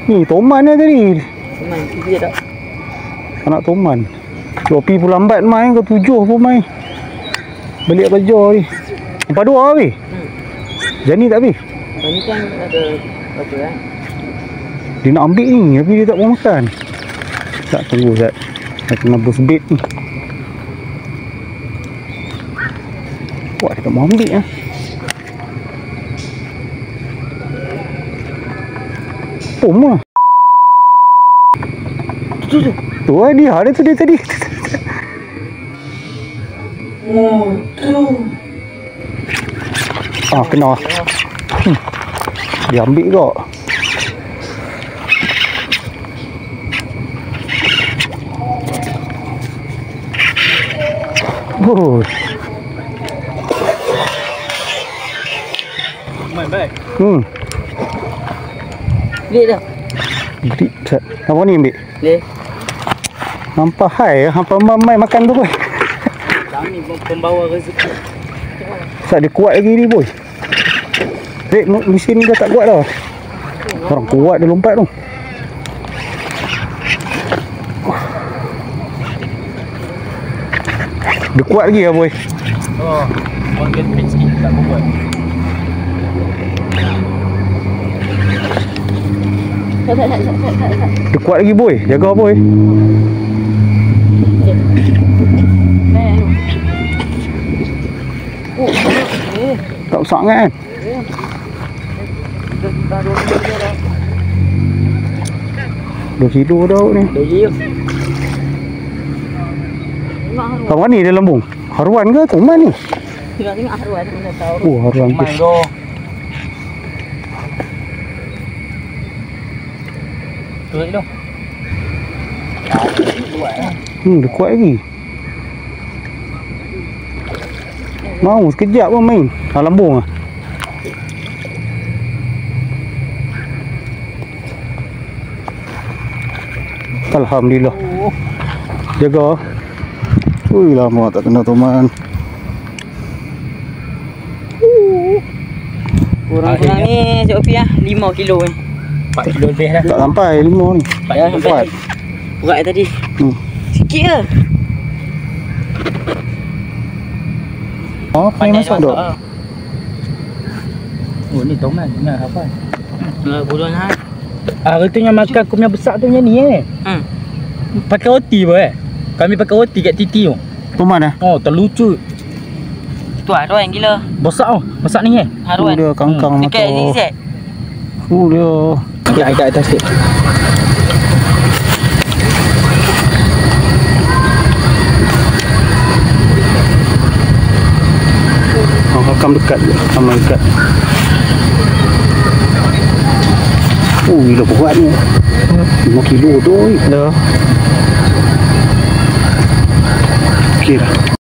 Ni Toman ni tadi. Toman dia tak. Anak Toman. Pi pun lambat main ke 7 pun main. Balik kerja ni. 4-2 habis. Jani tak habis. Jani kan ada apa kan? Dia nak ambil ni tapi dia tak mau makan. Tak tunggu Zat. Nak kena bus bait ni. Wah, dia tak mau ambil ah. Pom lah. Tu dia ada tu dia tadi. Kena. Dia ambil kau. Main baik. Beli dah. Beli. Apa ni ambil? Beli. Nampak hai, hampa main makan tu boy. Kami pembawa rezeki. Sat dia kuat lagi ni boy. Rek mesin ni dah tak kuat dah. Orang kuat dia lompat tu. Dia kuat lagi lah boy. Oh, makin fit sikit tak kuat. Dia kuat lagi boy. Jaga boy. Tak sangat kan? Dua kilo dah ni. 2 kilo. Kawan ni dia lambung. Haruan ke Toman ni? Tengok haruan mana tahu. Haruan tu. Tulis tu. Dia kuat lagi. Mau sekejap pun main. Lambung ah. Alhamdulillah. Jaga. Ui, lama tak kena Toman. Kurang-kurang ni Cik Opi 5 kilo ni. 4 kilo lebih dah. Tak sampai 5 ni. Ya, sampai. Berat tadi. Sikit je. Pandai masak dok. Oh, ni Toman dengar apa? Bulan hal. Katanya makan aku punya besar tu macam ni pakai roti apa Kami pakai roti kat titi tu. Toman dah. Oh, terlucu. Tu haruan gila. Besar tu. Besar ni haruan. Dia kangkang mata. Dekat zigzag. Dia. Ya, dekat atas sikit. Hakam dekat je. Sama dekat. Gila berat ni. 5 kilo tu. Dah. Okey dah.